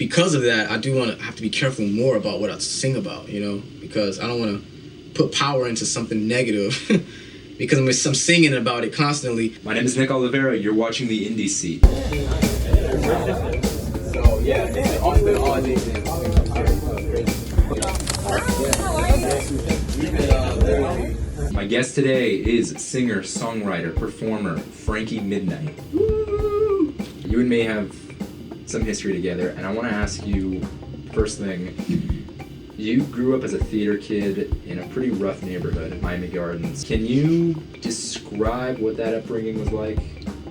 because of that, I do have to be careful more about what I sing about, you know, because I don't want to put power into something negative because I'm singing about it constantly. My name is Nick Olivera. You're watching the Indie Seat. So yeah, it's been all day. My guest today is singer, songwriter, performer Frankie Midnight. Woo! You and me have some history together, and I want to ask you, first thing, you grew up as a theater kid in a pretty rough neighborhood at Miami Gardens. Can you describe what that upbringing was like?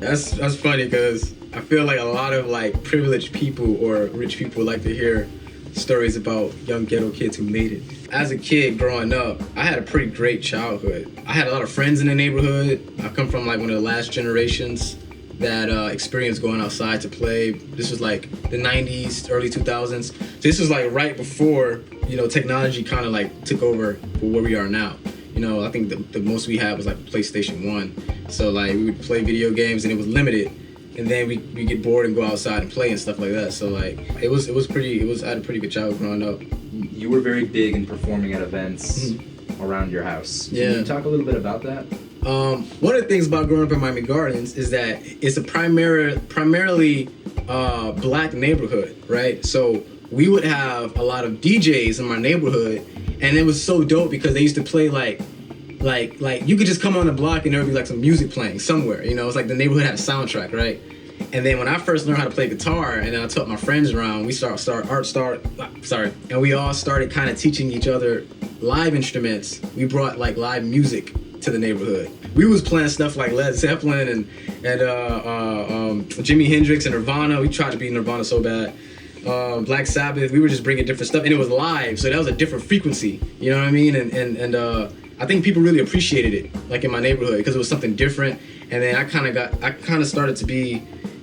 That's funny because I feel like a lot of like privileged people or rich people like to hear stories about young ghetto kids who made it. As a kid growing up, I had a pretty great childhood. I had a lot of friends in the neighborhood. I come from like one of the last generations that experienced going outside to play. This was like the 90s, early 2000s. So this was like right before, you know, technology kind of like took over for where we are now. You know, I think the most we had was like PlayStation 1. So like we would play video games and it was limited. And then we get bored and go outside and play and stuff like that. So like I had a pretty good childhood growing up. You were very big in performing at events around your house. Can you talk a little bit about that? One of the things about growing up in Miami Gardens is that it's a primarily black neighborhood, right? So we would have a lot of DJs in my neighborhood, and it was so dope because they used to play like you could just come on the block and there would be like some music playing somewhere, you know. It's like the neighborhood had a soundtrack, right? And then when I first learned how to play guitar, and then I taught my friends around, we we all started kind of teaching each other live instruments. We brought like live music to the neighborhood. We was playing stuff like Led Zeppelin and Jimi Hendrix and Nirvana. We tried to be Nirvana so bad. Black Sabbath. We were just bringing different stuff, and it was live, so that was a different frequency. You know what I mean? And I think people really appreciated it, like in my neighborhood, because it was something different. And then I kind of started to be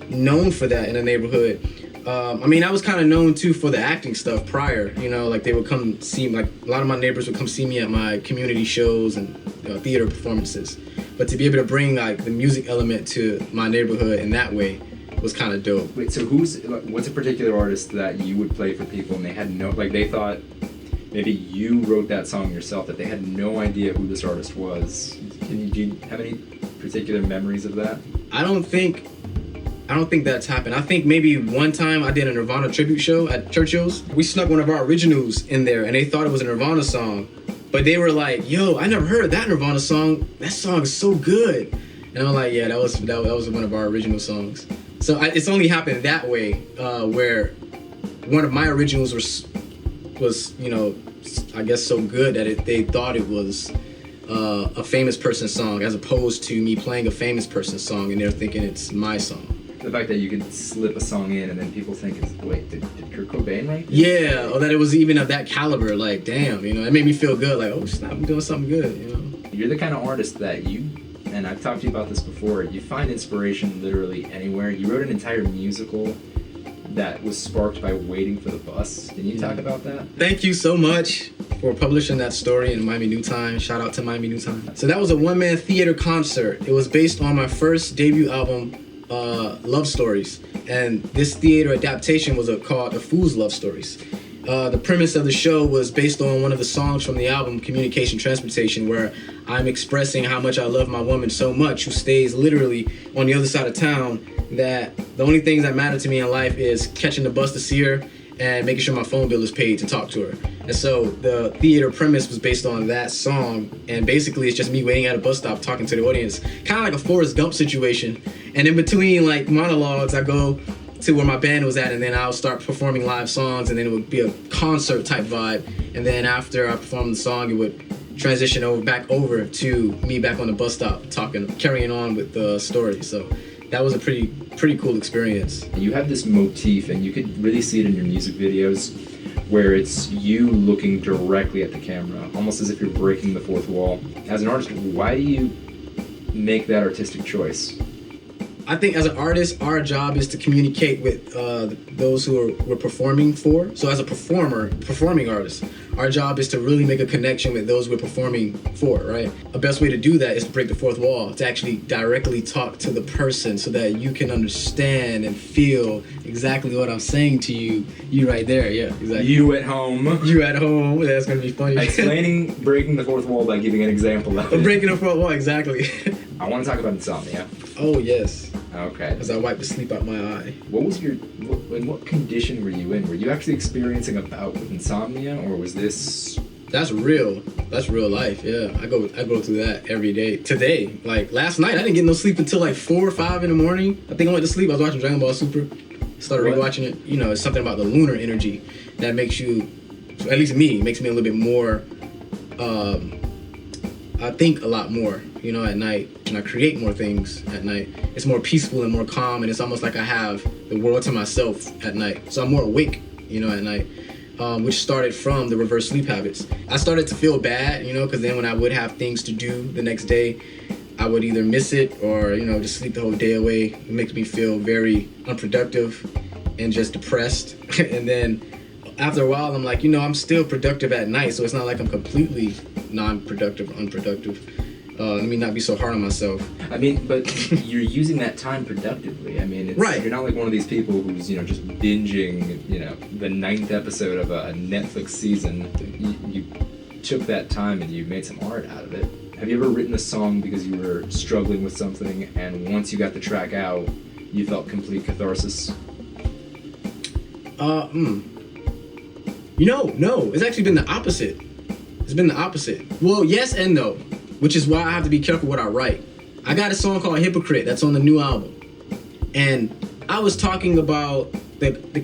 known for that in the neighborhood. I mean, I was kind of known too for the acting stuff prior, you know, like they would come see, like a lot of my neighbors would come see me at my community shows and theater performances. But to be able to bring like the music element to my neighborhood in that way was kind of dope. Wait, so what's a particular artist that you would play for people and they had they thought maybe you wrote that song yourself, that they had no idea who this artist was? Do you have any particular memories of that? I don't think that's happened. I think maybe one time I did a Nirvana tribute show at Churchill's. We snuck one of our originals in there and they thought it was a Nirvana song. But they were like, yo, I never heard that Nirvana song. That song is so good. And I'm like, yeah, that was one of our original songs. So it's only happened that way, where one of my originals was, you know, I guess so good that they thought it was a famous person's song, as opposed to me playing a famous person's song and they're thinking it's my song. The fact that you could slip a song in and then people think, wait, did Kurt Cobain write this? Yeah, or that it was even of that caliber, like, damn, you know, it made me feel good, like, oh, snap, I'm doing something good, you know. You're the kind of artist that and I've talked to you about this before, you find inspiration literally anywhere. You wrote an entire musical that was sparked by waiting for the bus. Can you talk about that? Thank you so much for publishing that story in Miami New Time. Shout out to Miami New Time. So that was a one-man theater concert. It was based on my first debut album, Love Stories, and this theater adaptation was called A Fool's Love Stories. The premise of the show was based on one of the songs from the album Communication Transportation, where I'm expressing how much I love my woman so much, who stays literally on the other side of town, that the only things that matter to me in life is catching the bus to see her and making sure my phone bill is paid to talk to her. And so the theater premise was based on that song, and basically it's just me waiting at a bus stop talking to the audience, kind of like a Forrest Gump situation. And in between like monologues, I go to where my band was at, and then I'll start performing live songs, and then it would be a concert type vibe. And then after I performed the song, it would transition back over to me back on the bus stop carrying on with the story. So that was a pretty cool experience. You have this motif, and you could really see it in your music videos, where it's you looking directly at the camera, almost as if you're breaking the fourth wall. As an artist, why do you make that artistic choice? I think as an artist, our job is to communicate with those who we're performing for. So as a performing artist, Our job is to really make a connection with those we're performing for, right? A best way to do that is to break the fourth wall, to actually directly talk to the person so that you can understand and feel exactly what I'm saying to you. You right there, yeah, exactly. You at home. You at home, that's gonna be funny. Explaining breaking the fourth wall by giving an example of it. Breaking the fourth wall, exactly. I want to talk about insomnia. Oh, yes. Okay. As I wipe the sleep out my eye. What was in what condition were you in? Were you actually experiencing a bout with insomnia, or was this... That's real. That's real life, yeah. I go through that every day. Today, like last night, I didn't get no sleep until like 4 or 5 in the morning. I think I went to sleep, I was watching Dragon Ball Super. Started rewatching it. You know, it's something about the lunar energy that makes you, at least me, makes me a little bit more, I think a lot more, you know, at night. And I create more things at night. It's more peaceful and more calm, and it's almost like I have the world to myself at night. So I'm more awake, you know, at night, which started from the reverse sleep habits. I started to feel bad, you know, because then when I would have things to do the next day, I would either miss it or, you know, just sleep the whole day away. It makes me feel very unproductive and just depressed. And then after a while, I'm like, you know, I'm still productive at night, so it's not like I'm completely non-productive or unproductive. Let me not be so hard on myself. I mean, but you're using that time productively. I mean, it's, right. You're not like one of these people who's, you know, just binging, you know, the 9th episode of a Netflix season. You took that time and you made some art out of it. Have you ever written a song because you were struggling with something, and once you got the track out, you felt complete catharsis? You know, no. It's actually been the opposite. It's been the opposite. Well, yes and no, which is why I have to be careful what I write. I got a song called Hypocrite that's on the new album. And I was talking about the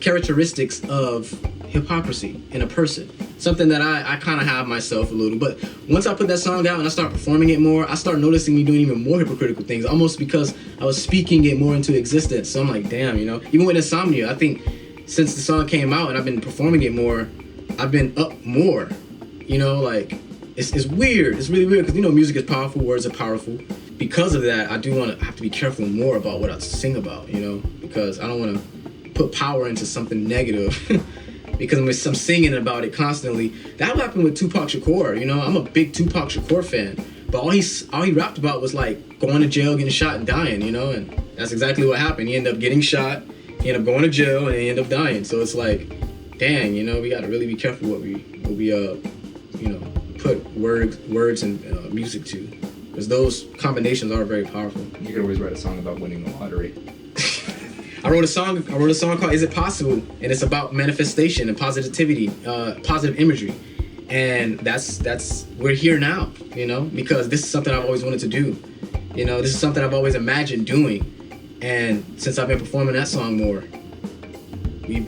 characteristics of hypocrisy in a person. Something that I kind of have myself a little. But once I put that song out and I start performing it more, I start noticing me doing even more hypocritical things, almost because I was speaking it more into existence. So I'm like, damn, you know. Even with insomnia, I think since the song came out and I've been performing it more, I've been up more. You know, like, it's weird. It's really weird because, you know, music is powerful, words are powerful. Because of that, I have to be careful more about what I sing about, you know, because I don't want to put power into something negative. Because I'm singing about it constantly. That happened with Tupac Shakur, you know. I'm a big Tupac Shakur fan. But all he rapped about was, like, going to jail, getting shot, and dying, you know. And that's exactly what happened. He ended up getting shot, he ended up going to jail, and he ended up dying. So it's like, dang, you know, we got to really be careful what we you know, put words and music to. Because those combinations are very powerful. You could always write a song about winning the lottery. I wrote a song called Is It Possible? And it's about manifestation and positivity, positive imagery. And we're here now, you know, because this is something I've always wanted to do. You know, this is something I've always imagined doing. And since I've been performing that song more, I've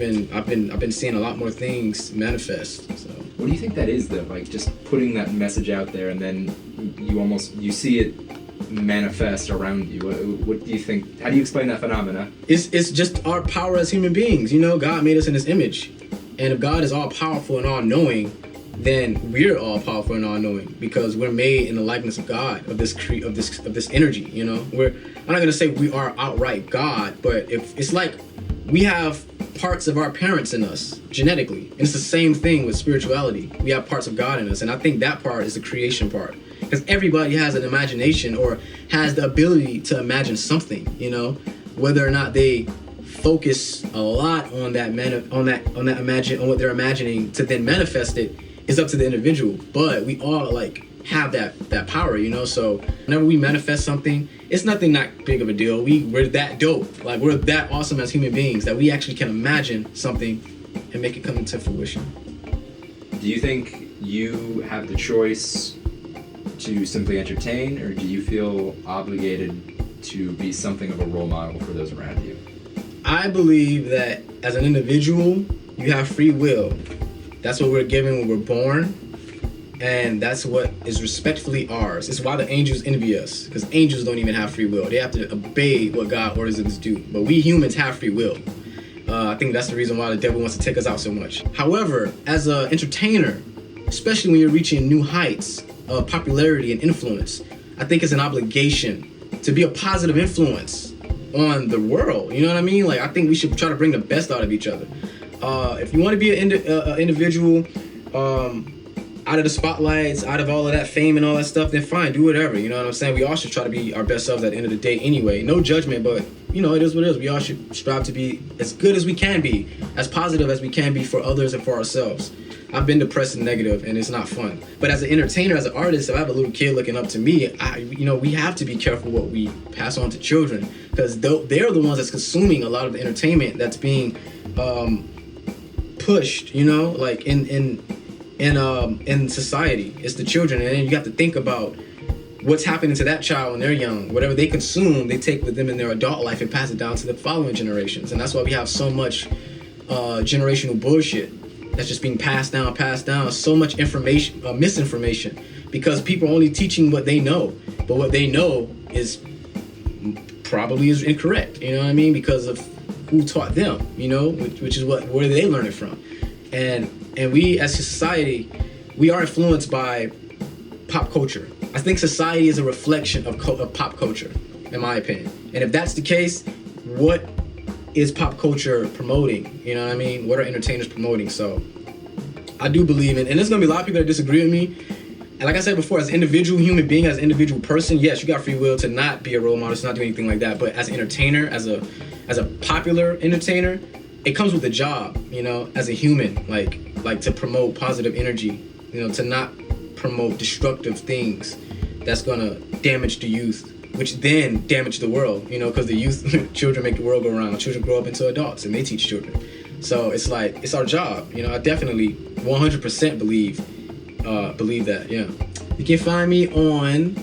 been seeing a lot more things manifest. So what do you think that is, though? Like, just putting that message out there and then you see it manifest around you. What do you think? How do you explain that phenomena? It's just our power as human beings. You know, God made us in His image, and if God is all powerful and all knowing, then we're all powerful and all knowing because we're made in the likeness of God, of this energy. You know, I'm not gonna say we are outright God, but if it's like we have parts of our parents in us genetically, and it's the same thing with spirituality. We have parts of God in us, and I think that part is the creation part. Because everybody has an imagination or has the ability to imagine something, you know, whether or not they focus a lot on what they're imagining to then manifest it is up to the individual. But we all like have that power, you know. So whenever we manifest something, it's nothing that big of a deal. We're that dope, like we're that awesome as human beings that we actually can imagine something and make it come into fruition. Do you think you have the choice to simply entertain, or do you feel obligated to be something of a role model for those around you? I believe that as an individual, you have free will. That's what we're given when we're born, and that's what is respectfully ours. It's why the angels envy us, because angels don't even have free will. They have to obey what God orders them to do. But we humans have free will. I think that's the reason why the devil wants to take us out so much. However, as an entertainer, especially when you're reaching new heights of popularity and influence, I think it's an obligation to be a positive influence on the world. You know what I mean? Like, I think we should try to bring the best out of each other. If you want to be an individual out of the spotlights, out of all of that fame and all that stuff, then fine, do whatever. You know what I'm saying? We all should try to be our best selves at the end of the day anyway. No judgment, but you know, it is what it is. We all should strive to be as good as we can be, as positive as we can be for others and for ourselves. I've been depressed and negative, and it's not fun. But as an entertainer, as an artist, if I have a little kid looking up to me, we have to be careful what we pass on to children, because they're the ones that's consuming a lot of the entertainment that's being pushed. You know, like in society, it's the children, and then you have to think about what's happening to that child when they're young. Whatever they consume, they take with them in their adult life and pass it down to the following generations, and that's why we have so much generational bullshit that's just being passed down, so much information, misinformation, because people are only teaching what they know, but what they know is probably is incorrect, you know what I mean, because of who taught them, you know, which is where they learn it from. And we as a society, we are influenced by pop culture. I think society is a reflection of pop culture, in my opinion. And if that's the case, what is pop culture promoting? You know what I mean? What are entertainers promoting? So I do believe in, and there's gonna be a lot of people that disagree with me. And like I said before, as an individual human being, as an individual person, yes, you got free will to not be a role model, to not do anything like that. But as an entertainer, as a popular entertainer, it comes with a job, you know, as a human, like to promote positive energy, you know, to not promote destructive things that's gonna damage the youth, which then damage the world, you know, because the youth, children make the world go around. Children grow up into adults and they teach children. So it's like, it's our job, you know. I definitely 100% believe that, yeah. You can find me on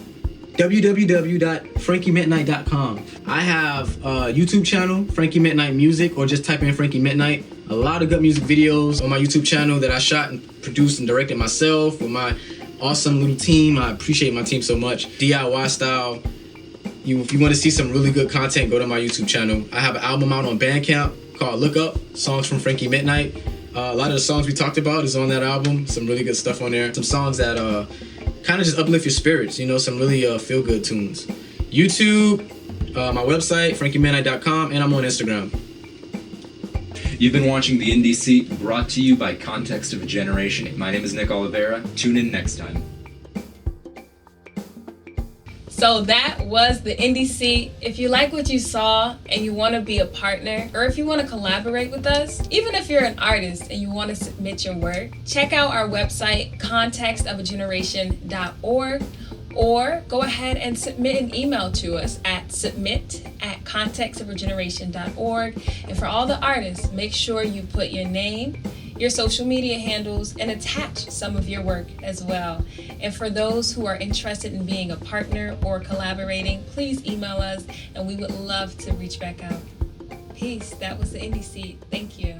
www.frankiemidnight.com. I have a YouTube channel, Frankie Midnight Music, or just type in Frankie Midnight. A lot of good music videos on my YouTube channel that I shot and produced and directed myself with my awesome little team. I appreciate my team so much. DIY style. If you want to see some really good content, go to my YouTube channel. I have an album out on Bandcamp called Look Up, songs from Frankie Midnight. A lot of the songs we talked about is on that album. Some really good stuff on there. Some songs that kind of just uplift your spirits, you know, some really feel-good tunes. YouTube, my website, frankiemidnight.com, and I'm on Instagram. You've been watching The Indie Seat, brought to you by Context of a Generation. My name is Nick Olivera. Tune in next time. So that was the Indie Seat. If you like what you saw and you want to be a partner, or if you want to collaborate with us, even if you're an artist and you want to submit your work, check out our website, contextofageneration.org, or go ahead and submit an email to us at submit@contextofageneration.org. And for all the artists, make sure you put your name, your social media handles, and attach some of your work as well. And for those who are interested in being a partner or collaborating, please email us and we would love to reach back out. Peace. That was the Indie Seat. Thank you.